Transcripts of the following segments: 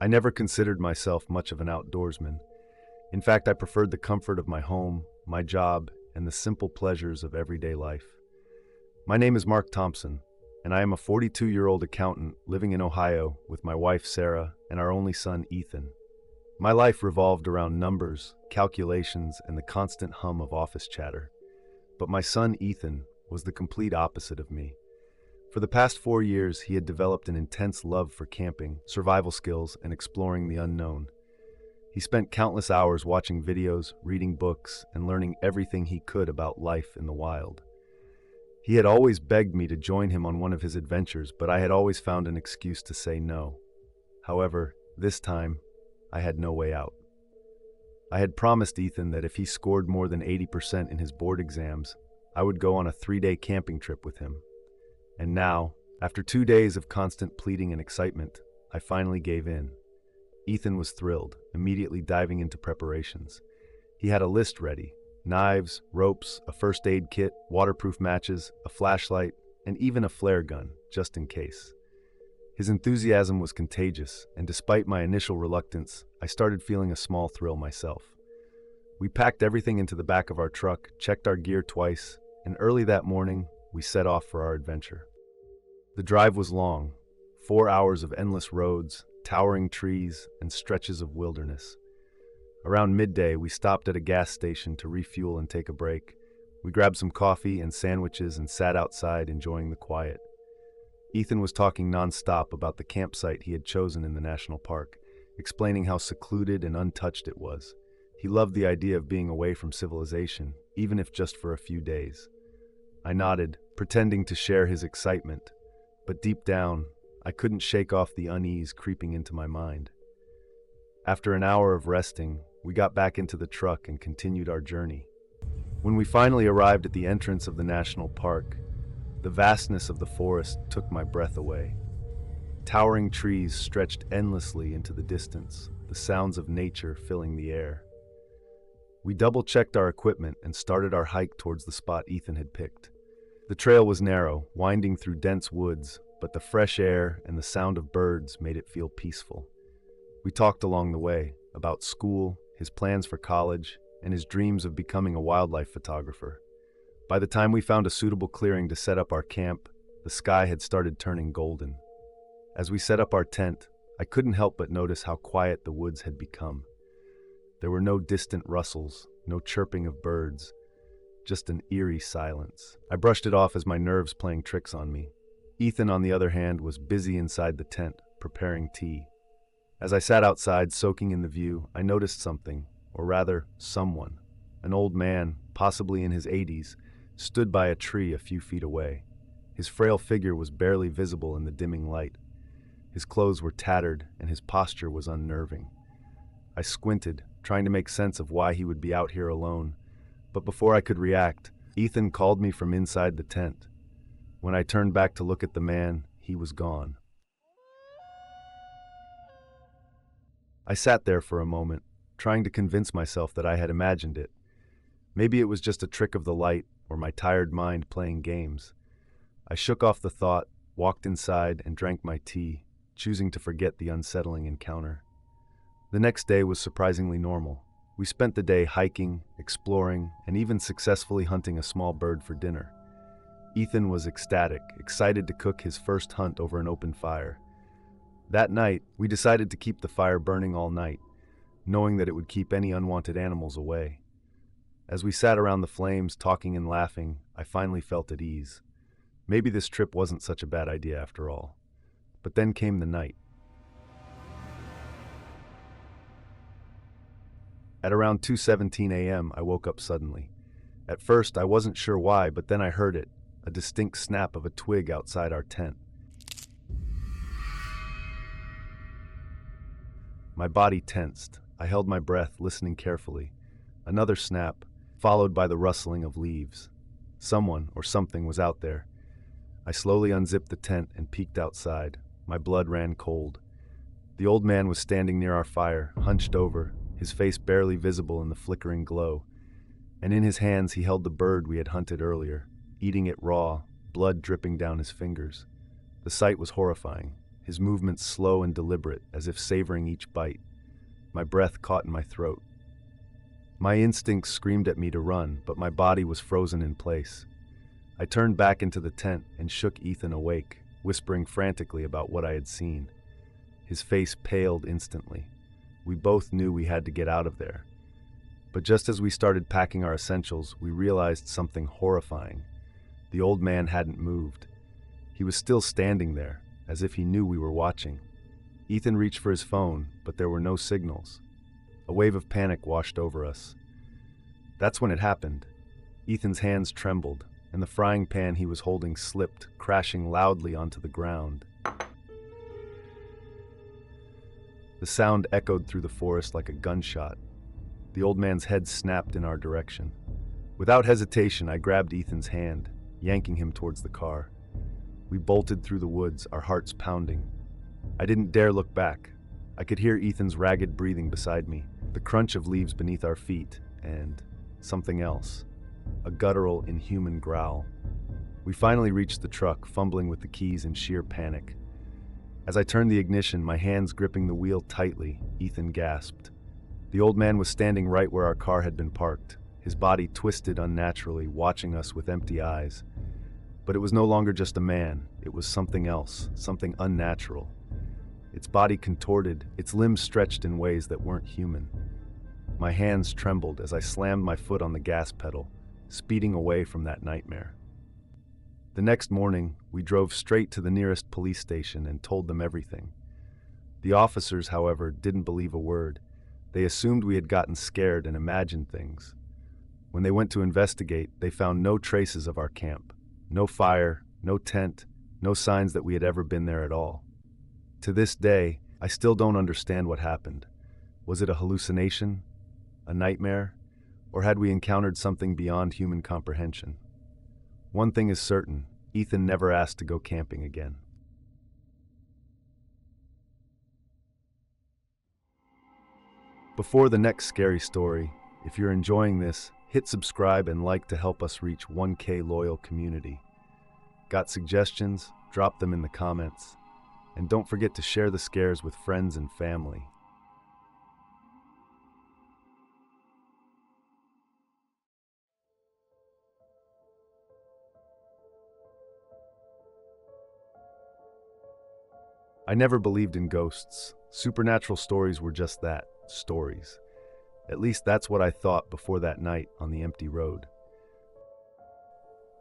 I never considered myself much of an outdoorsman. In fact, I preferred the comfort of my home, my job, and the simple pleasures of everyday life. My name is Mark Thompson, and I am a 42-year-old accountant living in Ohio with my wife Sarah and our only son Ethan. My life revolved around numbers, calculations, and the constant hum of office chatter. But my son Ethan was the complete opposite of me. For the past 4 years, he had developed an intense love for camping, survival skills, and exploring the unknown. He spent countless hours watching videos, reading books, and learning everything he could about life in the wild. He had always begged me to join him on one of his adventures, but I had always found an excuse to say no. However, this time, I had no way out. I had promised Ethan that if he scored more than 80% in his board exams, I would go on a 3-day camping trip with him. And now, after 2 days of constant pleading and excitement, I finally gave in. Ethan was thrilled, immediately diving into preparations. He had a list ready: knives, ropes, a first aid kit, waterproof matches, a flashlight, and even a flare gun, just in case. His enthusiasm was contagious, and despite my initial reluctance, I started feeling a small thrill myself. We packed everything into the back of our truck, checked our gear twice, and early that morning, we set off for our adventure. The drive was long, 4 hours of endless roads, towering trees, and stretches of wilderness. Around midday, we stopped at a gas station to refuel and take a break. We grabbed some coffee and sandwiches and sat outside enjoying the quiet. Ethan was talking nonstop about the campsite he had chosen in the national park, explaining how secluded and untouched it was. He loved the idea of being away from civilization, even if just for a few days. I nodded, pretending to share his excitement, but deep down, I couldn't shake off the unease creeping into my mind. After an hour of resting, we got back into the truck and continued our journey. When we finally arrived at the entrance of the national park, the vastness of the forest took my breath away. Towering trees stretched endlessly into the distance, the sounds of nature filling the air. We double-checked our equipment and started our hike towards the spot Ethan had picked. The trail was narrow, winding through dense woods, but the fresh air and the sound of birds made it feel peaceful. We talked along the way about school, his plans for college, and his dreams of becoming a wildlife photographer. By the time we found a suitable clearing to set up our camp, the sky had started turning golden. As we set up our tent, I couldn't help but notice how quiet the woods had become. There were no distant rustles, no chirping of birds, just an eerie silence. I brushed it off as my nerves playing tricks on me. Ethan, on the other hand, was busy inside the tent, preparing tea. As I sat outside, soaking in the view, I noticed something, or rather, someone. An old man, possibly in his 80s, stood by a tree a few feet away. His frail figure was barely visible in the dimming light. His clothes were tattered, and his posture was unnerving. I squinted, trying to make sense of why he would be out here alone. But before I could react, Ethan called me from inside the tent. When I turned back to look at the man, he was gone. I sat there for a moment, trying to convince myself that I had imagined it. Maybe it was just a trick of the light or my tired mind playing games. I shook off the thought, walked inside, and drank my tea, choosing to forget the unsettling encounter. The next day was surprisingly normal. We spent the day hiking, exploring, and even successfully hunting a small bird for dinner. Ethan was ecstatic, excited to cook his first hunt over an open fire. That night, we decided to keep the fire burning all night, knowing that it would keep any unwanted animals away. As we sat around the flames, talking and laughing, I finally felt at ease. Maybe this trip wasn't such a bad idea after all. But then came the night. At around 2:17 a.m., I woke up suddenly. At first, I wasn't sure why, but then I heard it, a distinct snap of a twig outside our tent. My body tensed. I held my breath, listening carefully. Another snap, followed by the rustling of leaves. Someone or something was out there. I slowly unzipped the tent and peeked outside. My blood ran cold. The old man was standing near our fire, hunched over, his face barely visible in the flickering glow. And in his hands he held the bird we had hunted earlier, eating it raw, blood dripping down his fingers. The sight was horrifying. his movements slow and deliberate, as if savoring each bite. My breath caught in my throat. My instincts screamed at me to run, but my body was frozen in place. I turned back into the tent and shook Ethan awake, whispering frantically about what I had seen. His face paled instantly. We both knew we had to get out of there. But just as we started packing our essentials, we realized something horrifying. The old man hadn't moved. He was still standing there, as if he knew we were watching. Ethan reached for his phone, but there were no signals. A wave of panic washed over us. That's when it happened. Ethan's hands trembled, and the frying pan he was holding slipped, crashing loudly onto the ground. The sound echoed through the forest like a gunshot. The old man's head snapped in our direction. Without hesitation, I grabbed Ethan's hand, yanking him towards the car. We bolted through the woods, our hearts pounding. I didn't dare look back. I could hear Ethan's ragged breathing beside me, the crunch of leaves beneath our feet, and something else. A guttural, inhuman growl. We finally reached the truck, fumbling with the keys in sheer panic. As I turned the ignition, my hands gripping the wheel tightly, Ethan gasped. The old man was standing right where our car had been parked, his body twisted unnaturally, watching us with empty eyes. But it was no longer just a man, it was something else, something unnatural. Its body contorted, its limbs stretched in ways that weren't human. My hands trembled as I slammed my foot on the gas pedal, speeding away from that nightmare. The next morning, we drove straight to the nearest police station and told them everything. The officers, however, didn't believe a word. They assumed we had gotten scared and imagined things. When they went to investigate, they found no traces of our camp. No fire, no tent, no signs that we had ever been there at all. To this day, I still don't understand what happened. Was it a hallucination? A nightmare? Or had we encountered something beyond human comprehension? One thing is certain, Ethan never asked to go camping again. Before the next scary story, if you're enjoying this, hit subscribe and like to help us reach 1K loyal community. Got suggestions? Drop them in the comments. And don't forget to share the scares with friends and family. I never believed in ghosts. Supernatural stories were just that, stories. At least that's what I thought before that night on the empty road.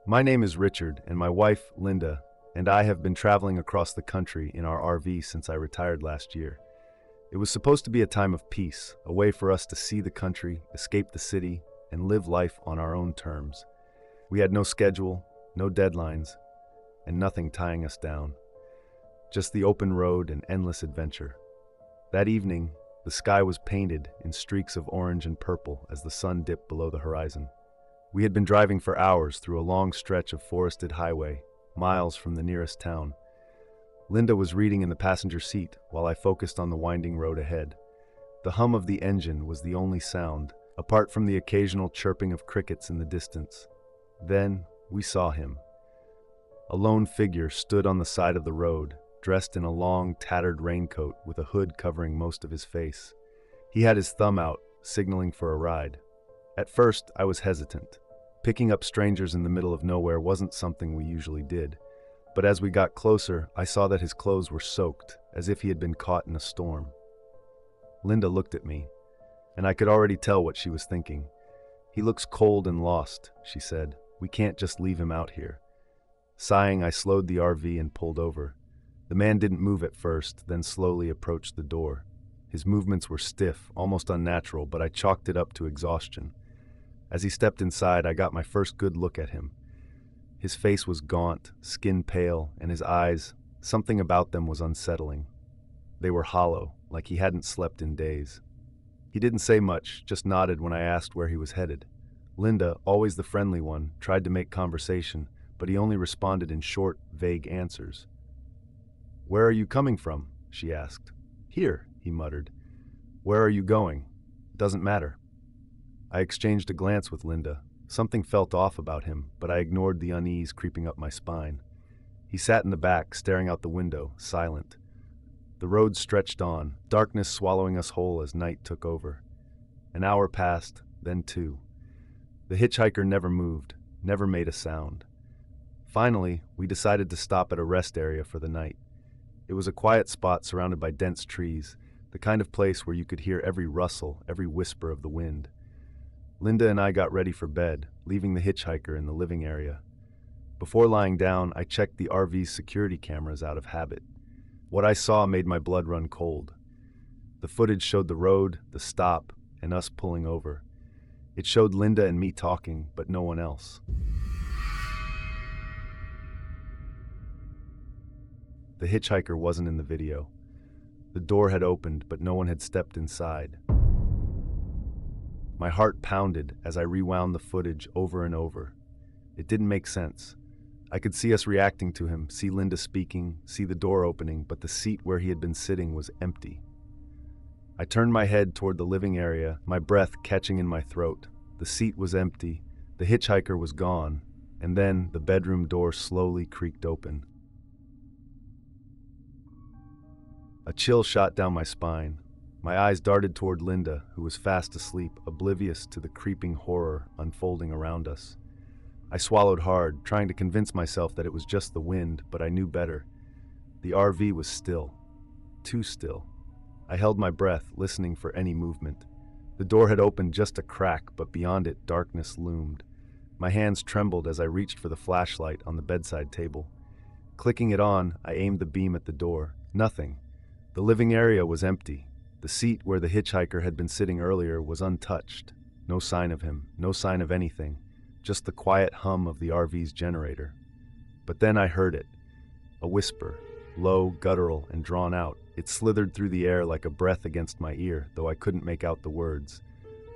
My name is Richard, and my wife, Linda, and I have been traveling across the country in our RV since I retired last year. It was supposed to be a time of peace, a way for us to see the country, escape the city, and live life on our own terms. We had no schedule, no deadlines, and nothing tying us down. Just the open road and endless adventure. That evening, the sky was painted in streaks of orange and purple as the sun dipped below the horizon. We had been driving for hours through a long stretch of forested highway, miles from the nearest town. Linda was reading in the passenger seat while I focused on the winding road ahead. The hum of the engine was the only sound, apart from the occasional chirping of crickets in the distance. Then we saw him. A lone figure stood on the side of the road, dressed in a long, tattered raincoat with a hood covering most of his face. He had his thumb out, signaling for a ride. At first, I was hesitant. Picking up strangers in the middle of nowhere wasn't something we usually did. But as we got closer, I saw that his clothes were soaked, as if he had been caught in a storm. Linda looked at me, and I could already tell what she was thinking. "He looks cold and lost," she said. "We can't just leave him out here." Sighing, I slowed the RV and pulled over. The man didn't move at first, then slowly approached the door. His movements were stiff, almost unnatural, but I chalked it up to exhaustion. As he stepped inside, I got my first good look at him. His face was gaunt, skin pale, and his eyes, something about them was unsettling. They were hollow, like he hadn't slept in days. He didn't say much, just nodded when I asked where he was headed. Linda, always the friendly one, tried to make conversation, but he only responded in short, vague answers. "Where are you coming from?" she asked. "Here," he muttered. "Where are you going?" "Doesn't matter." I exchanged a glance with Linda. Something felt off about him, but I ignored the unease creeping up my spine. He sat in the back, staring out the window, silent. The road stretched on, darkness swallowing us whole as night took over. An hour passed, then two. The hitchhiker never moved, never made a sound. Finally, we decided to stop at a rest area for the night. It was a quiet spot surrounded by dense trees, the kind of place where you could hear every rustle, every whisper of the wind. Linda and I got ready for bed, leaving the hitchhiker in the living area. Before lying down, I checked the RV's security cameras out of habit. What I saw made my blood run cold. The footage showed the road, the stop, and us pulling over. It showed Linda and me talking, but no one else. The hitchhiker wasn't in the video. The door had opened, but no one had stepped inside. My heart pounded as I rewound the footage over and over. It didn't make sense. I could see us reacting to him, see Linda speaking, see the door opening, but the seat where he had been sitting was empty. I turned my head toward the living area, my breath catching in my throat. The seat was empty, the hitchhiker was gone, and then the bedroom door slowly creaked open. A chill shot down my spine. My eyes darted toward Linda, who was fast asleep, oblivious to the creeping horror unfolding around us. I swallowed hard, trying to convince myself that it was just the wind, but I knew better. The RV was still. Too still. I held my breath, listening for any movement. The door had opened just a crack, but beyond it, darkness loomed. My hands trembled as I reached for the flashlight on the bedside table. Clicking it on, I aimed the beam at the door. Nothing. The living area was empty. The seat where the hitchhiker had been sitting earlier was untouched. No sign of him, no sign of anything, just the quiet hum of the RV's generator. But then I heard it. A whisper, low, guttural, and drawn out. It slithered through the air like a breath against my ear, though I couldn't make out the words.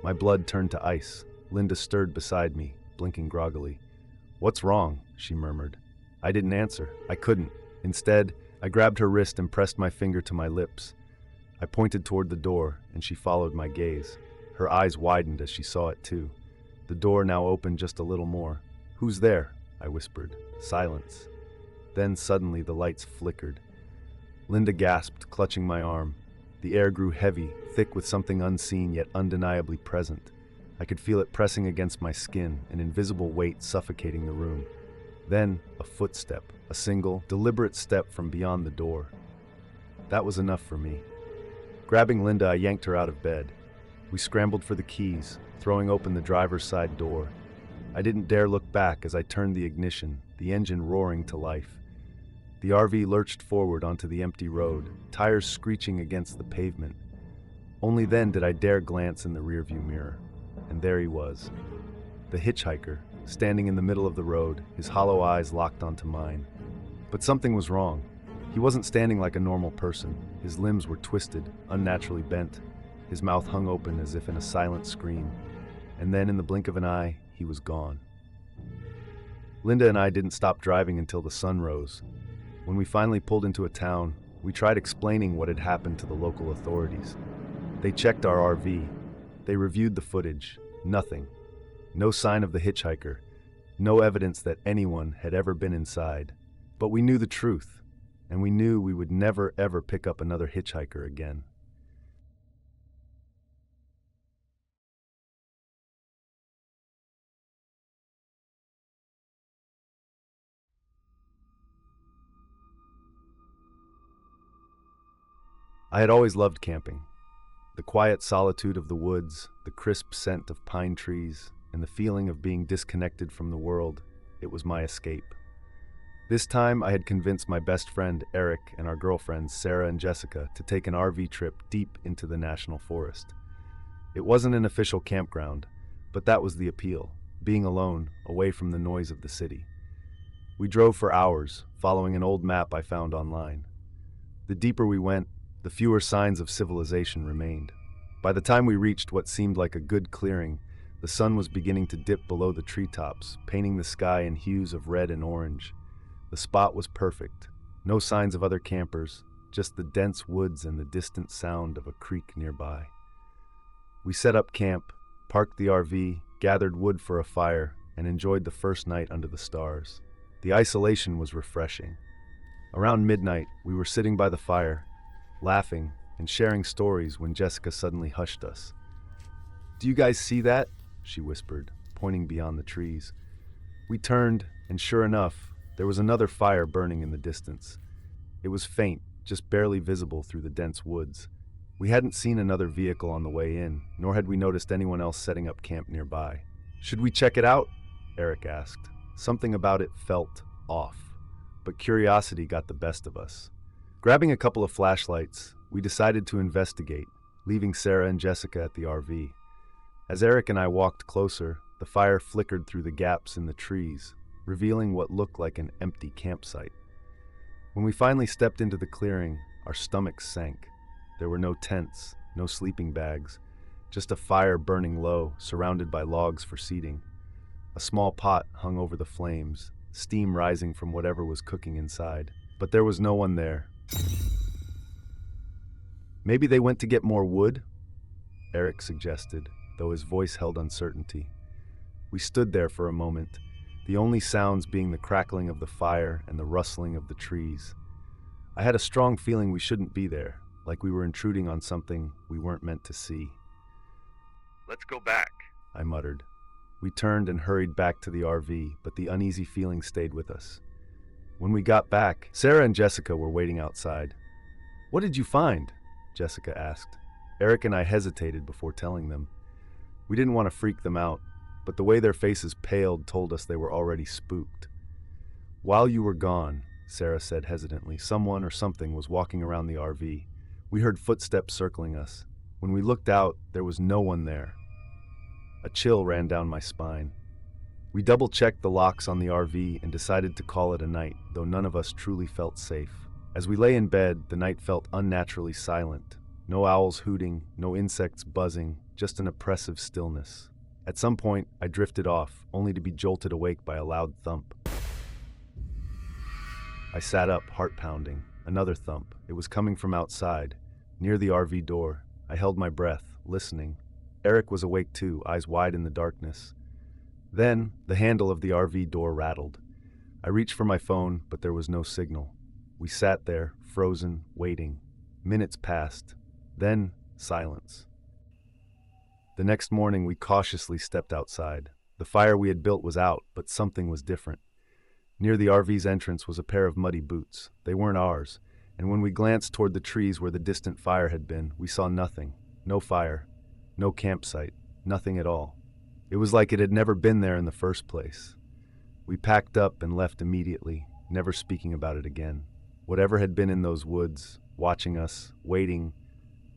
My blood turned to ice. Linda stirred beside me, blinking groggily. "What's wrong?" she murmured. I didn't answer. I couldn't. Instead, I grabbed her wrist and pressed my finger to my lips. I pointed toward the door, and she followed my gaze. Her eyes widened as she saw it too. The door now opened just a little more. "Who's there?" I whispered. Silence. Then suddenly the lights flickered. Linda gasped, clutching my arm. The air grew heavy, thick with something unseen yet undeniably present. I could feel it pressing against my skin, an invisible weight suffocating the room. Then, a footstep, a single, deliberate step from beyond the door. That was enough for me. Grabbing Linda, I yanked her out of bed. We scrambled for the keys, throwing open the driver's side door. I didn't dare look back as I turned the ignition, the engine roaring to life. The RV lurched forward onto the empty road, tires screeching against the pavement. Only then did I dare glance in the rearview mirror, and there he was. The hitchhiker, standing in the middle of the road, his hollow eyes locked onto mine. But something was wrong. He wasn't standing like a normal person. His limbs were twisted, unnaturally bent. His mouth hung open as if in a silent scream. And then, in the blink of an eye, he was gone. Linda and I didn't stop driving until the sun rose. When we finally pulled into a town, we tried explaining what had happened to the local authorities. They checked our RV. They reviewed the footage. Nothing. No sign of the hitchhiker. No evidence that anyone had ever been inside. But we knew the truth, and we knew we would never ever pick up another hitchhiker again. I had always loved camping. The quiet solitude of the woods, the crisp scent of pine trees, and the feeling of being disconnected from the world, it was my escape. This time I had convinced my best friend Eric and our girlfriends Sarah and Jessica to take an RV trip deep into the national forest. It wasn't an official campground, but that was the appeal, being alone, away from the noise of the city. We drove for hours, following an old map I found online. The deeper we went, the fewer signs of civilization remained. By the time we reached what seemed like a good clearing, the sun was beginning to dip below the treetops, painting the sky in hues of red and orange. The spot was perfect. No signs of other campers, just the dense woods and the distant sound of a creek nearby. We set up camp, parked the RV, gathered wood for a fire, and enjoyed the first night under the stars. The isolation was refreshing. Around midnight, we were sitting by the fire. laughing and sharing stories when Jessica suddenly hushed us. "Do you guys see that?" she whispered, pointing beyond the trees. We turned, and sure enough, there was another fire burning in the distance. It was faint, just barely visible through the dense woods. We hadn't seen another vehicle on the way in, nor had we noticed anyone else setting up camp nearby. "Should we check it out?" Eric asked. Something about it felt off, but curiosity got the best of us. Grabbing a couple of flashlights, we decided to investigate, leaving Sarah and Jessica at the RV. As Eric and I walked closer, the fire flickered through the gaps in the trees, revealing what looked like an empty campsite. When we finally stepped into the clearing, our stomachs sank. There were no tents, no sleeping bags, just a fire burning low, surrounded by logs for seating. A small pot hung over the flames, steam rising from whatever was cooking inside. But there was no one there. "Maybe they went to get more wood?" Eric suggested, though his voice held uncertainty. We stood there for a moment, the only sounds being the crackling of the fire and the rustling of the trees. I had a strong feeling we shouldn't be there, like we were intruding on something we weren't meant to see. "Let's go back," I muttered. We turned and hurried back to the RV, but the uneasy feeling stayed with us. When we got back, Sarah and Jessica were waiting outside. "What did you find?" Jessica asked. Eric and I hesitated before telling them. We didn't want to freak them out, but the way their faces paled told us they were already spooked. "While you were gone," Sarah said hesitantly, "someone or something was walking around the RV. We heard footsteps circling us. When we looked out, there was no one there." A chill ran down my spine. We double-checked the locks on the RV and decided to call it a night, though none of us truly felt safe. As we lay in bed, the night felt unnaturally silent. No owls hooting, no insects buzzing, just an oppressive stillness. At some point, I drifted off, only to be jolted awake by a loud thump. I sat up, heart pounding. Another thump. It was coming from outside, near the RV door. I held my breath, listening. Eric was awake too, eyes wide in the darkness. Then, the handle of the RV door rattled. I reached for my phone, but there was no signal. We sat there, frozen, waiting. Minutes passed. Then, silence. The next morning, we cautiously stepped outside. The fire we had built was out, but something was different. Near the RV's entrance was a pair of muddy boots. They weren't ours, and when we glanced toward the trees where the distant fire had been, we saw nothing. No fire, no campsite, nothing at all. It was like it had never been there in the first place. We packed up and left immediately, never speaking about it again. Whatever had been in those woods, watching us, waiting,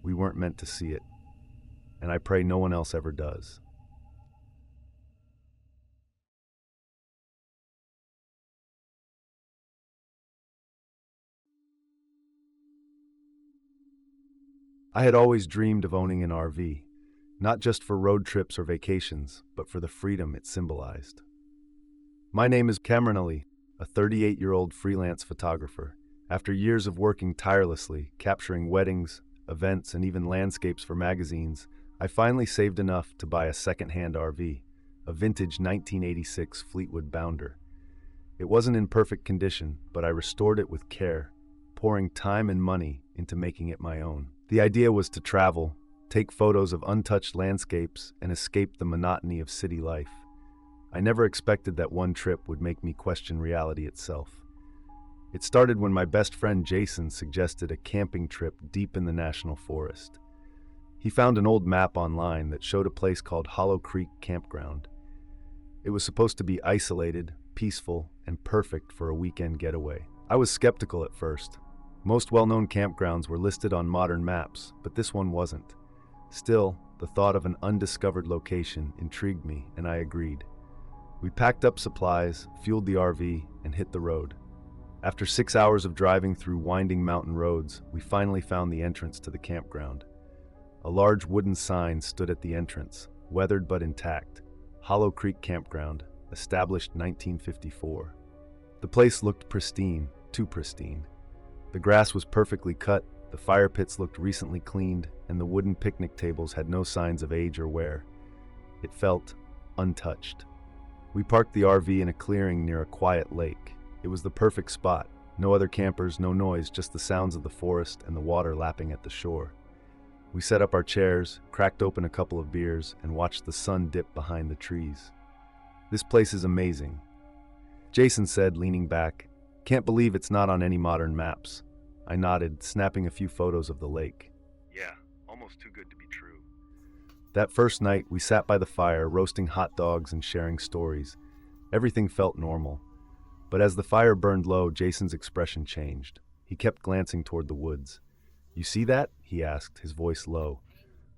we weren't meant to see it. And I pray no one else ever does. I had always dreamed of owning an RV, not just for road trips or vacations, but for the freedom it symbolized. My name is Cameron Ali, a 38-year-old freelance photographer. After years of working tirelessly, capturing weddings, events, and even landscapes for magazines, I finally saved enough to buy a second-hand RV, a vintage 1986 Fleetwood Bounder. It wasn't in perfect condition, but I restored it with care, pouring time and money into making it my own. The idea was to travel, take photos of untouched landscapes, and escape the monotony of city life. I never expected that one trip would make me question reality itself. It started when my best friend Jason suggested a camping trip deep in the national forest. He found an old map online that showed a place called Hollow Creek Campground. It was supposed to be isolated, peaceful, and perfect for a weekend getaway. I was skeptical at first. Most well-known campgrounds were listed on modern maps, but this one wasn't. Still, the thought of an undiscovered location intrigued me, and I agreed. We packed up supplies, fueled the RV, and hit the road. After 6 hours of driving through winding mountain roads, we finally found the entrance to the campground. A large wooden sign stood at the entrance, weathered but intact. Hollow Creek Campground, established 1954. The place looked pristine, too pristine. The grass was perfectly cut, the fire pits looked recently cleaned, and the wooden picnic tables had no signs of age or wear. It felt untouched. We parked the RV in a clearing near a quiet lake. It was the perfect spot, No other campers, no noise, just the sounds of the forest and the water lapping at the shore. We set up our chairs, cracked open a couple of beers, and watched the sun dip behind the trees. "This place is amazing," Jason said, leaning back. "Can't believe it's not on any modern maps." I nodded, snapping a few photos of the lake. Yeah, almost too good to be true. That first night, we sat by the fire, roasting hot dogs and sharing stories. Everything felt normal. But as the fire burned low, Jason's expression changed. He kept glancing toward the woods. "You see that?" he asked, his voice low.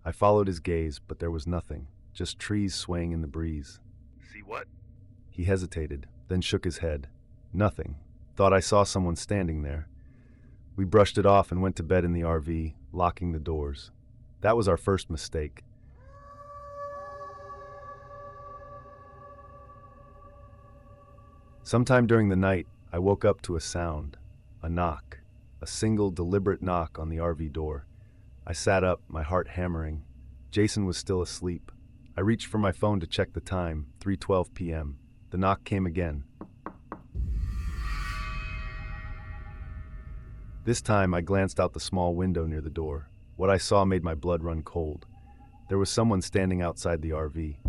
I followed his gaze, but there was nothing, just trees swaying in the breeze. See what? He hesitated, then shook his head. "Nothing. Thought I saw someone standing there." We brushed it off and went to bed in the RV, locking the doors. That was our first mistake. Sometime during the night, I woke up to a sound, a knock, a single deliberate knock on the RV door. I sat up, my heart hammering. Jason was still asleep. I reached for my phone to check the time, 3:12 p.m. The knock came again. This time, I glanced out the small window near the door. What I saw made my blood run cold. There was someone standing outside the RV.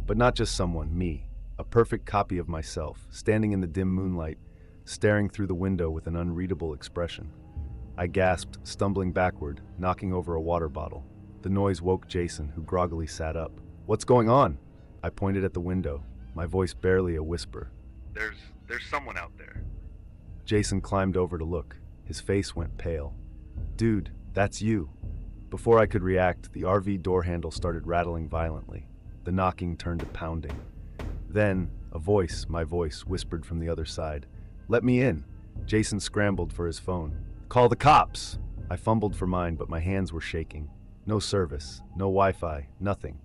But not just someone, me. A perfect copy of myself, standing in the dim moonlight, staring through the window with an unreadable expression. I gasped, stumbling backward, knocking over a water bottle. The noise woke Jason, who groggily sat up. "What's going on?" I pointed at the window, my voice barely a whisper. There's someone out there. Jason climbed over to look. His face went pale. "Dude, that's you." Before I could react, the RV door handle started rattling violently. The knocking turned to pounding. Then, a voice, my voice, whispered from the other side. "Let me in." Jason scrambled for his phone. "Call the cops!" I fumbled for mine, but my hands were shaking. No service, no Wi-Fi, nothing.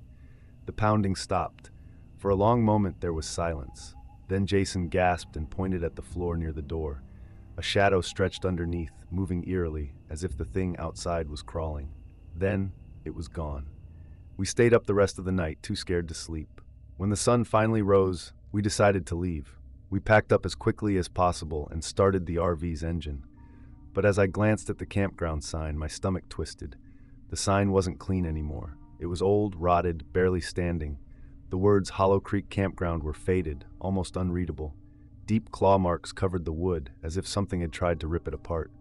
The pounding stopped. For a long moment there was silence. Then Jason gasped and pointed at the floor near the door. A shadow stretched underneath, moving eerily, as if the thing outside was crawling. Then, it was gone. We stayed up the rest of the night, too scared to sleep. When the sun finally rose, we decided to leave. We packed up as quickly as possible and started the RV's engine. But as I glanced at the campground sign, my stomach twisted. The sign wasn't clean anymore. It was old, rotted, barely standing. The words Hollow Creek Campground were faded, almost unreadable. Deep claw marks covered the wood, as if something had tried to rip it apart.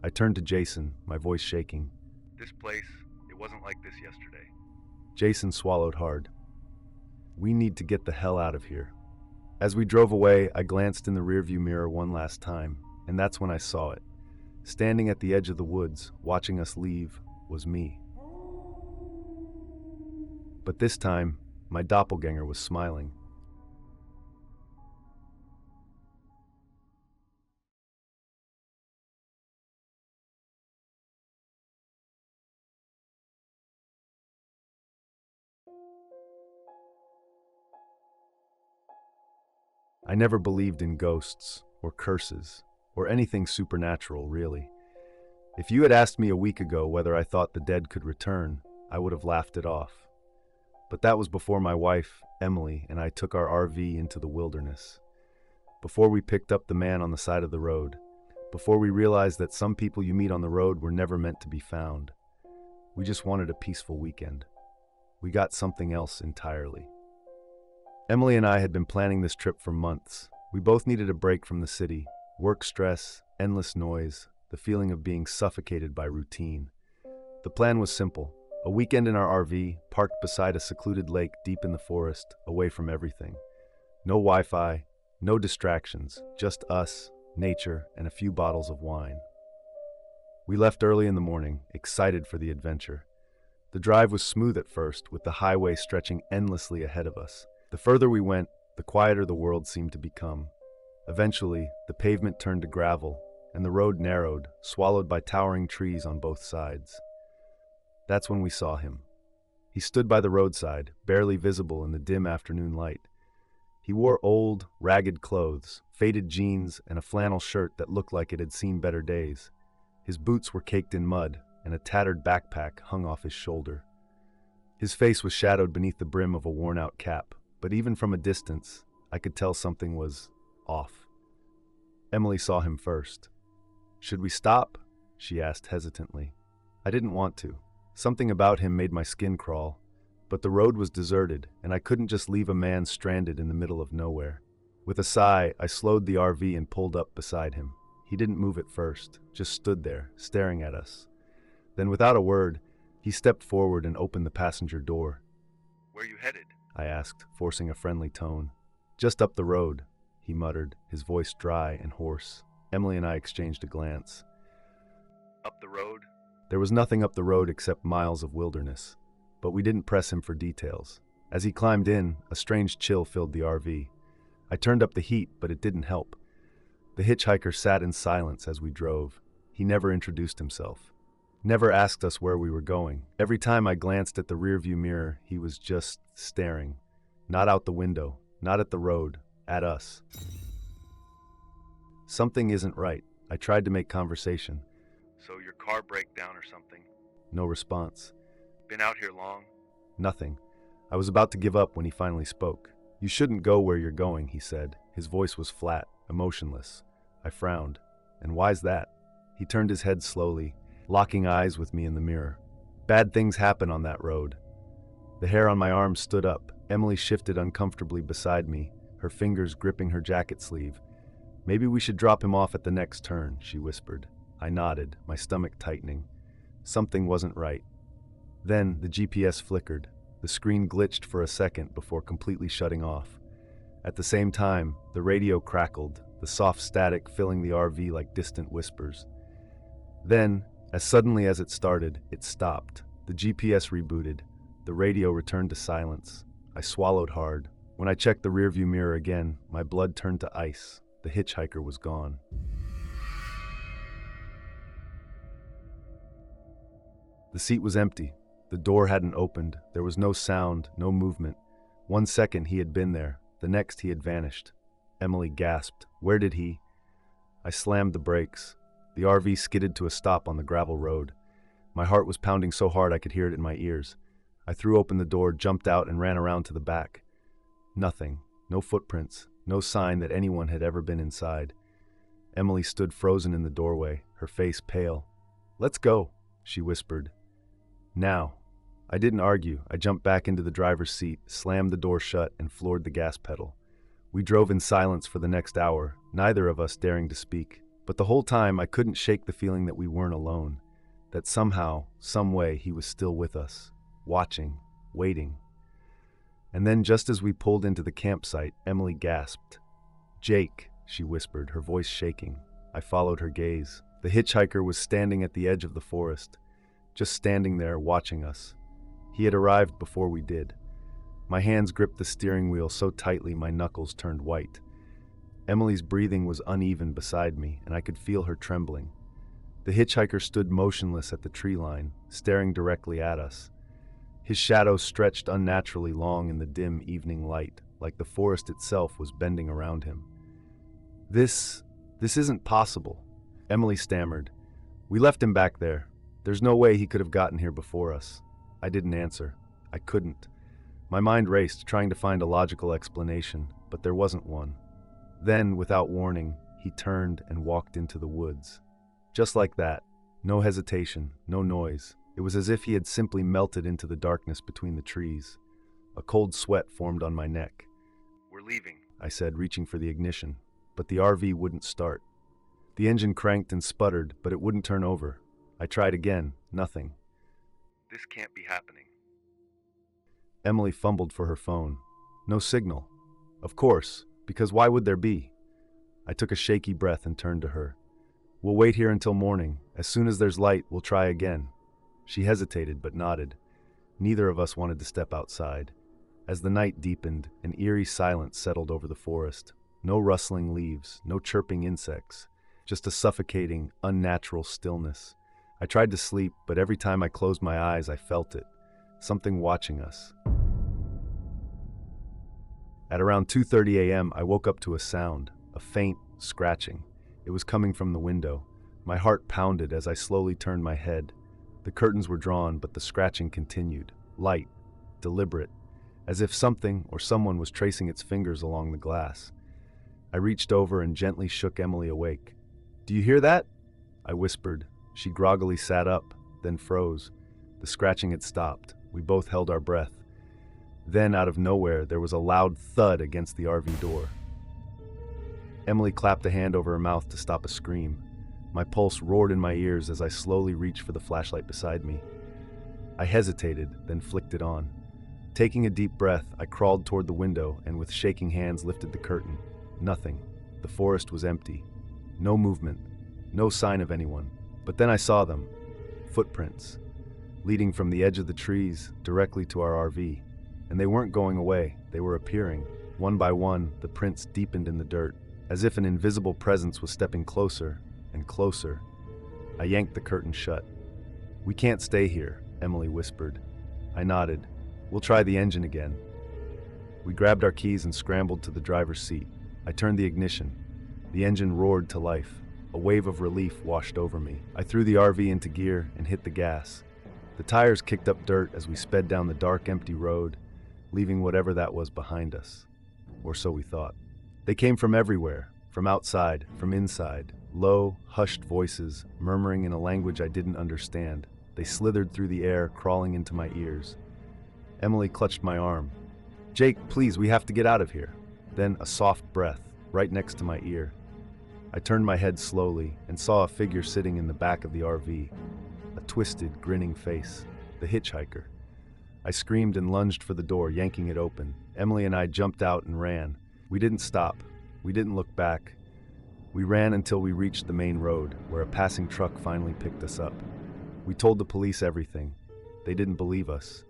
I turned to Jason, my voice shaking. This place, it wasn't like this yesterday. Jason swallowed hard. "We need to get the hell out of here." As we drove away, I glanced in the rearview mirror one last time, and that's when I saw it. Standing at the edge of the woods, watching us leave, was me. But this time, my doppelganger was smiling. I never believed in ghosts, or curses, or anything supernatural, really. If you had asked me a week ago whether I thought the dead could return, I would have laughed it off. But that was before my wife, Emily, and I took our RV into the wilderness. Before we picked up the man on the side of the road. Before we realized that some people you meet on the road were never meant to be found. We just wanted a peaceful weekend. We got something else entirely. Emily and I had been planning this trip for months. We both needed a break from the city, work stress, endless noise, the feeling of being suffocated by routine. The plan was simple. A weekend in our RV, parked beside a secluded lake deep in the forest, away from everything. No Wi-Fi, no distractions, just us, nature, and a few bottles of wine. We left early in the morning, excited for the adventure. The drive was smooth at first, with the highway stretching endlessly ahead of us. The further we went, the quieter the world seemed to become. Eventually, the pavement turned to gravel, and the road narrowed, swallowed by towering trees on both sides. That's when we saw him. He stood by the roadside, barely visible in the dim afternoon light. He wore old, ragged clothes, faded jeans, and a flannel shirt that looked like it had seen better days. His boots were caked in mud, and a tattered backpack hung off his shoulder. His face was shadowed beneath the brim of a worn-out cap, but even from a distance, I could tell something was off. Emily saw him first. "Should we stop?" she asked hesitantly. I didn't want to. Something about him made my skin crawl. But the road was deserted, and I couldn't just leave a man stranded in the middle of nowhere. With a sigh, I slowed the RV and pulled up beside him. He didn't move at first, just stood there, staring at us. Then, without a word, he stepped forward and opened the passenger door. Where you headed? I asked, forcing a friendly tone. "Just up the road," he muttered, his voice dry and hoarse. Emily and I exchanged a glance. Up the road? There was nothing up the road except miles of wilderness, but we didn't press him for details. As he climbed in, a strange chill filled the RV. I turned up the heat, but it didn't help. The hitchhiker sat in silence as we drove. He never introduced himself, never asked us where we were going. Every time I glanced at the rearview mirror, he was just staring. Not out the window, not at the road, at us. Something isn't right. I tried to make conversation. So your car break down or something? No response. Been out here long? Nothing. I was about to give up when he finally spoke. "You shouldn't go where you're going," he said. His voice was flat, emotionless. I frowned. "And why's that?" He turned his head slowly, locking eyes with me in the mirror. "Bad things happen on that road." The hair on my arm stood up. Emily shifted uncomfortably beside me, her fingers gripping her jacket sleeve. "Maybe we should drop him off at the next turn," she whispered. I nodded, my stomach tightening. Something wasn't right. Then the GPS flickered. The screen glitched for a second before completely shutting off. At the same time, the radio crackled, the soft static filling the RV like distant whispers. Then, as suddenly as it started, it stopped. The GPS rebooted. The radio returned to silence. I swallowed hard. When I checked the rearview mirror again, my blood turned to ice. The hitchhiker was gone. The seat was empty. The door hadn't opened. There was no sound, no movement. 1 second he had been there. The next he had vanished. Emily gasped. "Where did he?" I slammed the brakes. The RV skidded to a stop on the gravel road. My heart was pounding so hard I could hear it in my ears. I threw open the door, jumped out, and ran around to the back. Nothing. No footprints. No sign that anyone had ever been inside. Emily stood frozen in the doorway, her face pale. "Let's go," she whispered. "Now." I didn't argue. I jumped back into the driver's seat, slammed the door shut, and floored the gas pedal. We drove in silence for the next hour, neither of us daring to speak. But the whole time, I couldn't shake the feeling that we weren't alone, that somehow, some way, he was still with us, watching, waiting. And then, just as we pulled into the campsite, Emily gasped. "Jake," she whispered, her voice shaking. I followed her gaze. The hitchhiker was standing at the edge of the forest, just standing there, watching us. He had arrived before we did. My hands gripped the steering wheel so tightly my knuckles turned white. Emily's breathing was uneven beside me, and I could feel her trembling. The hitchhiker stood motionless at the tree line, staring directly at us. His shadow stretched unnaturally long in the dim evening light, like the forest itself was bending around him. This isn't possible," Emily stammered. "We left him back there. There's no way he could have gotten here before us." I didn't answer. I couldn't. My mind raced, trying to find a logical explanation, but there wasn't one. Then, without warning, he turned and walked into the woods. Just like that. No hesitation, no noise. It was as if he had simply melted into the darkness between the trees. A cold sweat formed on my neck. "We're leaving," I said, reaching for the ignition. But the RV wouldn't start. The engine cranked and sputtered, but it wouldn't turn over. I tried again. Nothing. "This can't be happening." Emily fumbled for her phone. No signal. Of course, because why would there be? I took a shaky breath and turned to her. "We'll wait here until morning. As soon as there's light, we'll try again." She hesitated but nodded. Neither of us wanted to step outside. As the night deepened, an eerie silence settled over the forest. No rustling leaves, no chirping insects, just a suffocating, unnatural stillness. I tried to sleep, but every time I closed my eyes, I felt it. Something watching us. At around 2:30 a.m., I woke up to a sound, a faint scratching. It was coming from the window. My heart pounded as I slowly turned my head. The curtains were drawn, but the scratching continued, light, deliberate, as if something or someone was tracing its fingers along the glass. I reached over and gently shook Emily awake. "Do you hear that?" I whispered. She groggily sat up, then froze. The scratching had stopped. We both held our breath. Then, out of nowhere, there was a loud thud against the RV door. Emily clapped a hand over her mouth to stop a scream. My pulse roared in my ears as I slowly reached for the flashlight beside me. I hesitated, then flicked it on. Taking a deep breath, I crawled toward the window and with shaking hands lifted the curtain. Nothing. The forest was empty. No movement. No sign of anyone. But then I saw them. Footprints. Leading from the edge of the trees directly to our RV. And they weren't going away. They were appearing. One by one, the prints deepened in the dirt, as if an invisible presence was stepping closer and closer. I yanked the curtain shut. "We can't stay here," Emily whispered. I nodded. "We'll try the engine again." We grabbed our keys and scrambled to the driver's seat. I turned the ignition. The engine roared to life. A wave of relief washed over me. I threw the RV into gear and hit the gas. The tires kicked up dirt as we sped down the dark, empty road, leaving whatever that was behind us. Or so we thought. They came from everywhere, from outside, from inside. Low, hushed voices, murmuring in a language I didn't understand. They slithered through the air, crawling into my ears. Emily clutched my arm. "Jake, please, we have to get out of here." Then a soft breath, right next to my ear. I turned my head slowly and saw a figure sitting in the back of the RV. A twisted, grinning face. The hitchhiker. I screamed and lunged for the door, yanking it open. Emily and I jumped out and ran. We didn't stop. We didn't look back. We ran until we reached the main road, where a passing truck finally picked us up. We told the police everything. They didn't believe us.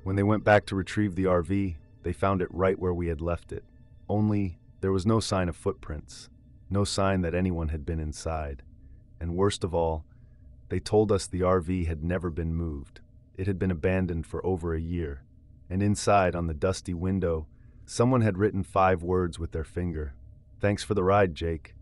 When they went back to retrieve the RV, they found it right where we had left it. Only, there was no sign of footprints. No sign that anyone had been inside. And worst of all, they told us the RV had never been moved. It had been abandoned for over a year. And inside, on the dusty window, someone had written 5 words with their finger. "Thanks for the ride, Jake."